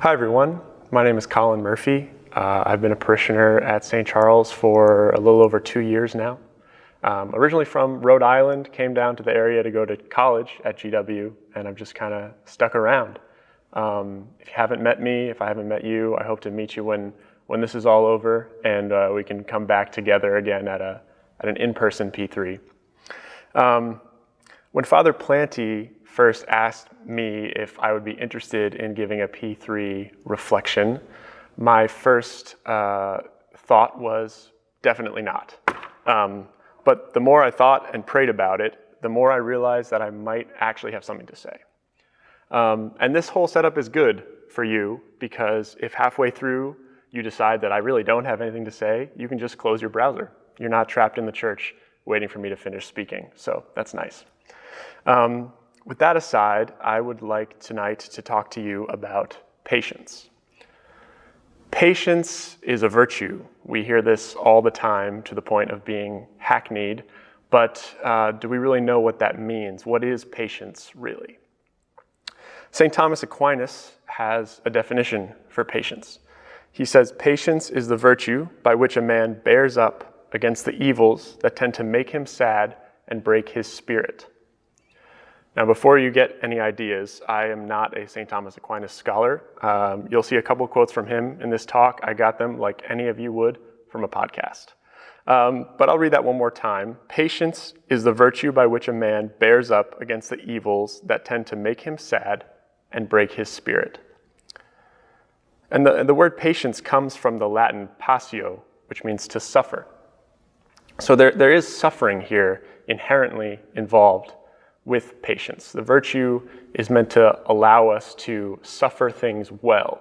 Hi everyone, my name is Colin Murphy. I've been a parishioner at St. Charles for a little over 2 years now. Originally from Rhode Island, came down to the area to go to college at GW, and I've just kind of stuck around. If you haven't met me, if I haven't met you, I hope to meet you when this is all over and we can come back together again at an in-person P3. When Father Planty first asked me if I would be interested in giving a P3 reflection, my first thought was definitely not. But the more I thought and prayed about it, the more I realized that I might actually have something to say. And this whole setup is good for you because if halfway through you decide that I really don't have anything to say, you can just close your browser. You're not trapped in the church waiting for me to finish speaking, so that's nice. With that aside, I would like tonight to talk to you about patience. Patience is a virtue. We hear this all the time to the point of being hackneyed, but do we really know what that means? What is patience really? St. Thomas Aquinas has a definition for patience. He says, patience is the virtue by which a man bears up against the evils that tend to make him sad and break his spirit. Now, before you get any ideas, I am not a St. Thomas Aquinas scholar. You'll see a couple quotes from him in this talk. I got them like any of you would from a podcast. But I'll read that one more time. Patience is the virtue by which a man bears up against the evils that tend to make him sad and break his spirit. And the word patience comes from the Latin passio, which means to suffer. So there is suffering here inherently involved with patience. The virtue is meant to allow us to suffer things well.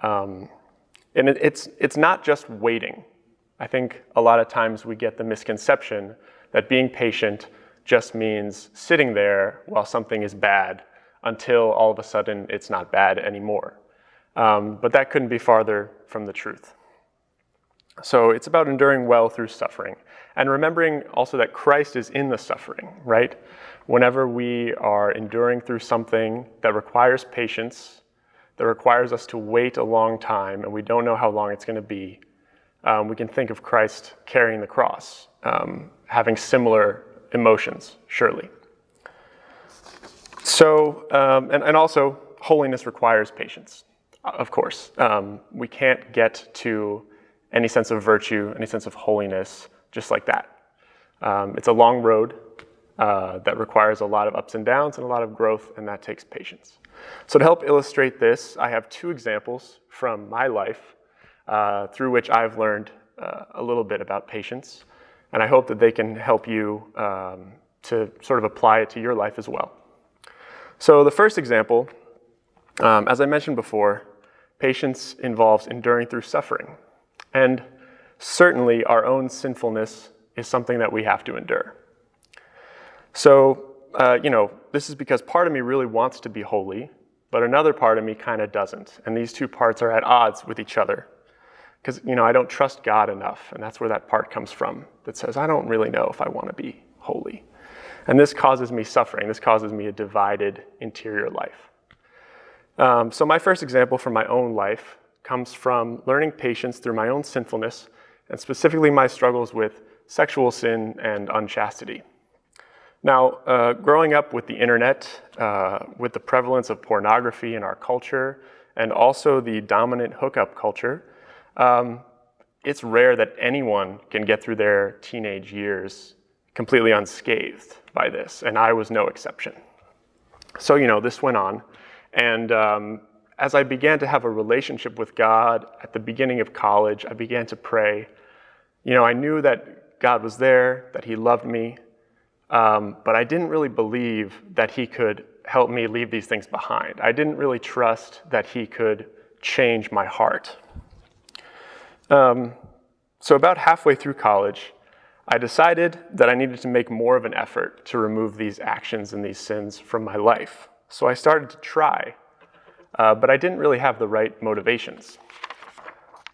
And it's not just waiting. I think a lot of times we get the misconception that being patient just means sitting there while something is bad until all of a sudden it's not bad anymore. But that couldn't be farther from the truth. So it's about enduring well through suffering and remembering also that Christ is in the suffering, right? Whenever we are enduring through something that requires patience, that requires us to wait a long time, and we don't know how long it's going to be, we can think of Christ carrying the cross, having similar emotions, surely. So, and also, holiness requires patience, of course. We can't get to any sense of virtue, any sense of holiness, just like that. It's a long road that requires a lot of ups and downs and a lot of growth, and that takes patience. So to help illustrate this, I have two examples from my life through which I've learned a little bit about patience, and I hope that they can help you to sort of apply it to your life as well. So the first example, as I mentioned before, patience involves enduring through suffering. And certainly our own sinfulness is something that we have to endure. So, this is because part of me really wants to be holy, but another part of me kind of doesn't. And these two parts are at odds with each other. Because, I don't trust God enough, and that's where that part comes from, that says, I don't really know if I want to be holy. And this causes me suffering. This causes me a divided interior life. So my first example from my own life comes from learning patience through my own sinfulness, and specifically my struggles with sexual sin and unchastity. Now, growing up with the internet, with the prevalence of pornography in our culture, and also the dominant hookup culture, it's rare that anyone can get through their teenage years completely unscathed by this, and I was no exception. So, this went on, and as I began to have a relationship with God at the beginning of college, I began to pray. I knew that God was there, that He loved me, but I didn't really believe that He could help me leave these things behind. I didn't really trust that He could change my heart. So about halfway through college, I decided that I needed to make more of an effort to remove these actions and these sins from my life. So I started to try, but I didn't really have the right motivations.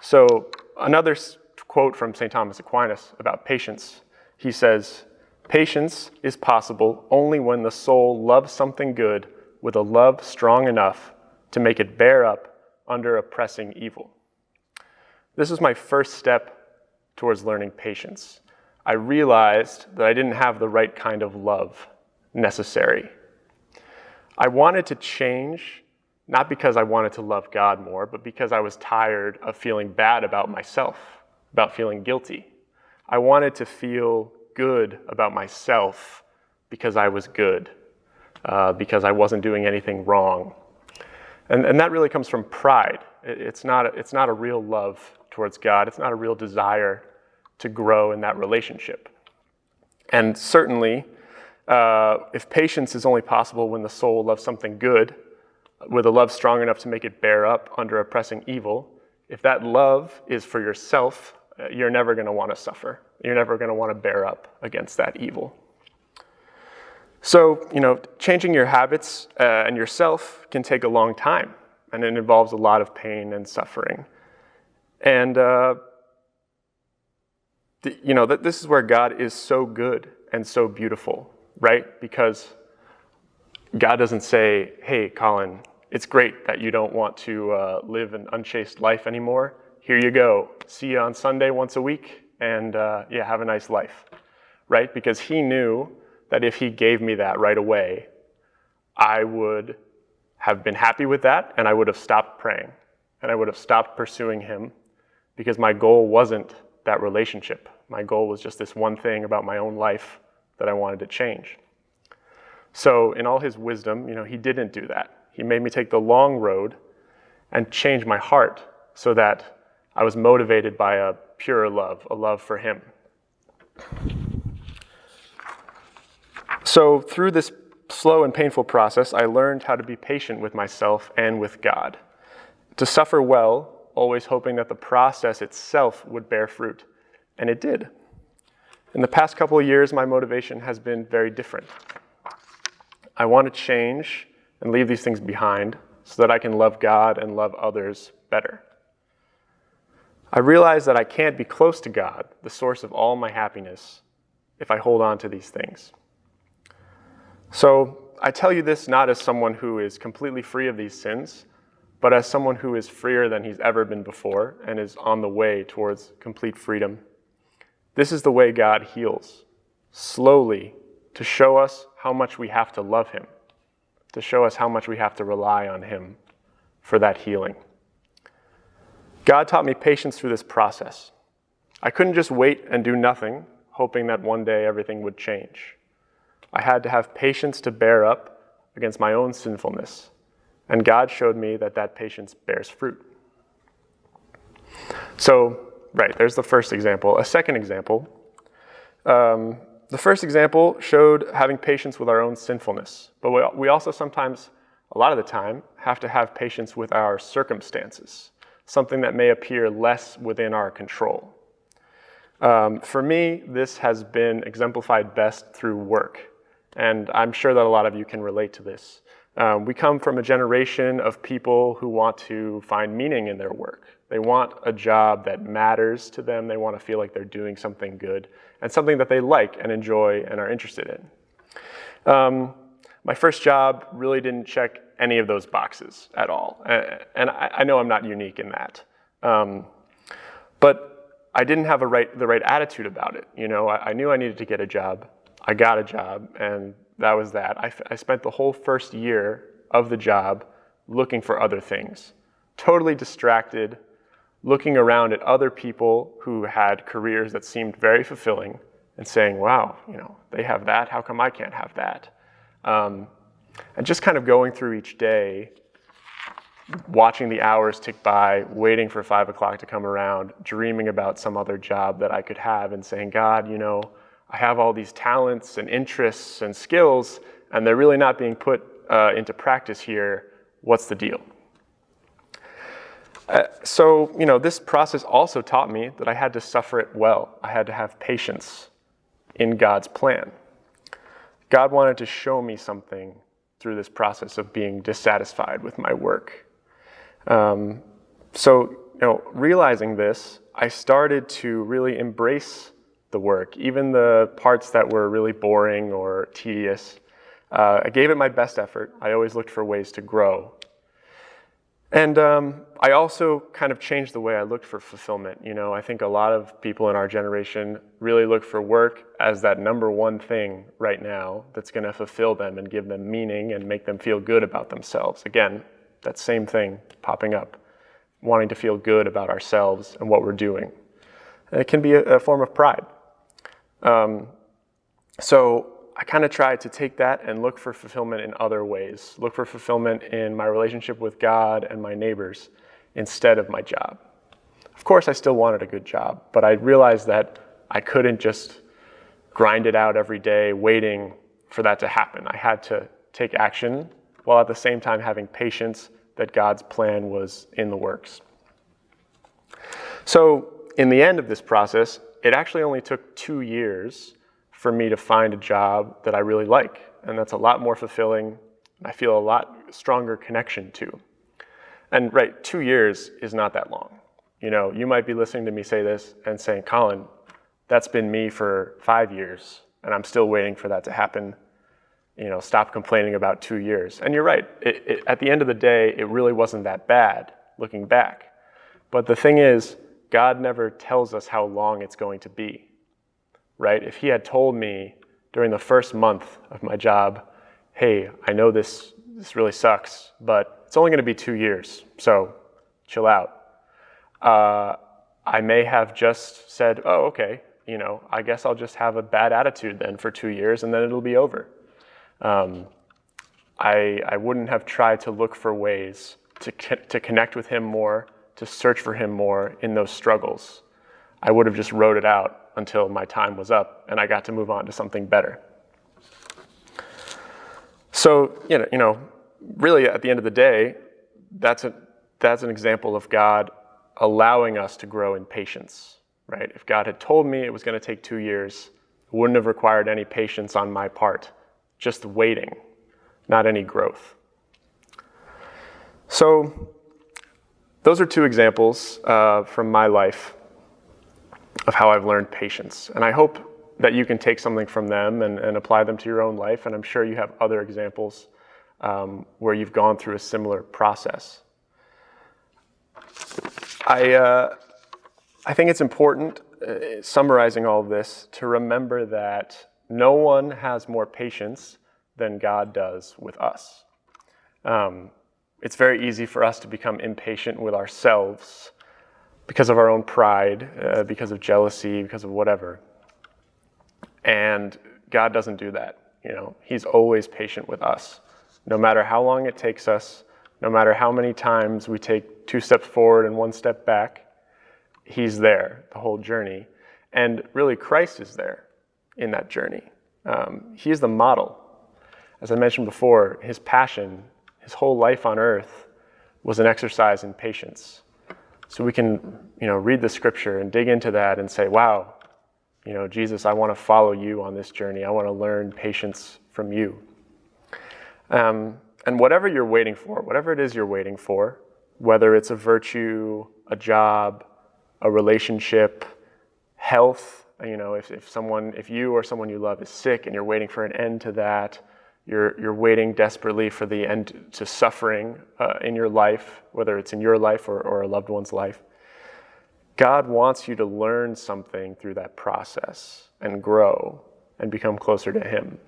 So another quote from St. Thomas Aquinas about patience, he says, "Patience is possible only when the soul loves something good with a love strong enough to make it bear up under oppressing evil. This was my first step towards learning patience. I realized that I didn't have the right kind of love necessary. I wanted to change, not because I wanted to love God more, but because I was tired of feeling bad about myself, about feeling guilty. I wanted to feel good about myself because I was good, because I wasn't doing anything wrong. And that really comes from pride. It's not a real love towards God. It's not a real desire to grow in that relationship. And certainly, if patience is only possible when the soul loves something good, with a love strong enough to make it bear up under oppressing evil, if that love is for yourself, you're never going to want to suffer. You're never going to want to bear up against that evil. So, changing your habits and yourself can take a long time, and it involves a lot of pain and suffering. And, this is where God is so good and so beautiful, right? Because God doesn't say, hey, Colin, it's great that you don't want to live an unchaste life anymore. Here you go. See you on Sunday once a week, and have a nice life, right? Because he knew that if he gave me that right away, I would have been happy with that, and I would have stopped praying, and I would have stopped pursuing him, because my goal wasn't that relationship. My goal was just this one thing about my own life that I wanted to change. So in all his wisdom, he didn't do that. He made me take the long road and change my heart so that I was motivated by a pure love, a love for him. So through this slow and painful process, I learned how to be patient with myself and with God. To suffer well, always hoping that the process itself would bear fruit. And it did. In the past couple of years, my motivation has been very different. I want to change and leave these things behind so that I can love God and love others better. I realize that I can't be close to God, the source of all my happiness, if I hold on to these things. So I tell you this not as someone who is completely free of these sins, but as someone who is freer than he's ever been before and is on the way towards complete freedom. This is the way God heals, slowly, to show us how much we have to love him, to show us how much we have to rely on him for that healing. God taught me patience through this process. I couldn't just wait and do nothing, hoping that one day everything would change. I had to have patience to bear up against my own sinfulness, and God showed me that patience bears fruit. So, right, there's the first example. A second example. The first example showed having patience with our own sinfulness, but we also sometimes, a lot of the time, have to have patience with our circumstances, something that may appear less within our control. For me, this has been exemplified best through work, and I'm sure that a lot of you can relate to this. We come from a generation of people who want to find meaning in their work. They want a job that matters to them. They want to feel like they're doing something good and something that they like and enjoy and are interested in. My first job really didn't check any of those boxes at all. And I know I'm not unique in that. But I didn't have the right attitude about it. I knew I needed to get a job. I got a job, and that was that. I spent the whole first year of the job looking for other things, totally distracted, looking around at other people who had careers that seemed very fulfilling and saying, wow, they have that, how come I can't have that? And just kind of going through each day, watching the hours tick by, waiting for 5 o'clock to come around, dreaming about some other job that I could have and saying, God, I have all these talents and interests and skills, and they're really not being put into practice here. What's the deal? So this process also taught me that I had to suffer it well. I had to have patience in God's plan. God wanted to show me something through this process of being dissatisfied with my work. So realizing this, I started to really embrace the work, even the parts that were really boring or tedious. I gave it my best effort. I always looked for ways to grow. And I also kind of changed the way I looked for fulfillment. I think a lot of people in our generation really look for work as that number one thing right now that's going to fulfill them and give them meaning and make them feel good about themselves. Again, that same thing popping up, wanting to feel good about ourselves and what we're doing. It can be a form of pride. So I kind of tried to take that and look for fulfillment in other ways. Look for fulfillment in my relationship with God and my neighbors instead of my job. Of course, I still wanted a good job, but I realized that I couldn't just grind it out every day waiting for that to happen. I had to take action while at the same time having patience that God's plan was in the works. So in the end of this process, it actually only took 2 years for me to find a job that I really like, and that's a lot more fulfilling, and I feel a lot stronger connection to. And right, 2 years is not that long. You might be listening to me say this and saying, Colin, that's been me for 5 years, and I'm still waiting for that to happen. Stop complaining about 2 years. And you're right, at the end of the day, it really wasn't that bad looking back. But the thing is, God never tells us how long it's going to be. Right? If he had told me during the first month of my job, hey, I know this really sucks, but it's only going to be 2 years, so chill out. I may have just said, oh, okay, I guess I'll just have a bad attitude then for 2 years and then it'll be over. I wouldn't have tried to look for ways to connect with him more, to search for him more in those struggles. I would have just wrote it out until my time was up and I got to move on to something better. So, really at the end of the day, that's an example of God allowing us to grow in patience, right? If God had told me it was going to take 2 years, it wouldn't have required any patience on my part, just waiting, not any growth. So, those are 2 examples from my life of how I've learned patience. And I hope that you can take something from them and apply them to your own life. And I'm sure you have other examples where you've gone through a similar process. I think it's important, summarizing all of this, to remember that no one has more patience than God does with us. It's very easy for us to become impatient with ourselves because of our own pride, because of jealousy, because of whatever. And God doesn't do that. He's always patient with us. No matter how long it takes us, no matter how many times we take 2 steps forward and 1 step back, he's there the whole journey. And really, Christ is there in that journey. He is the model. As I mentioned before, his passion, his whole life on earth was an exercise in patience. So we can, read the scripture and dig into that and say, wow, Jesus, I want to follow you on this journey. I want to learn patience from you. And whatever you're waiting for, whatever it is you're waiting for, whether it's a virtue, a job, a relationship, health, if you or someone you love is sick and you're waiting for an end to that, you're waiting desperately for the end to suffering in your life, whether it's in your life or a loved one's life. God wants you to learn something through that process and grow and become closer to him.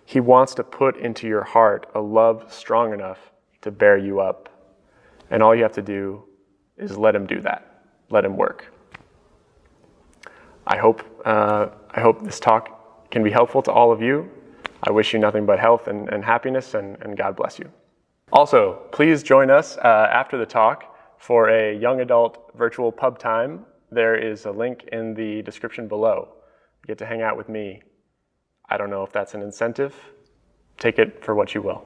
He wants to put into your heart a love strong enough to bear you up. And all you have to do is let him do that. Let him work. I hope this talk can be helpful to all of you. I wish you nothing but health and happiness, and God bless you. Also, please join us after the talk for a young adult virtual pub time. There is a link in the description below. You get to hang out with me. I don't know if that's an incentive. Take it for what you will.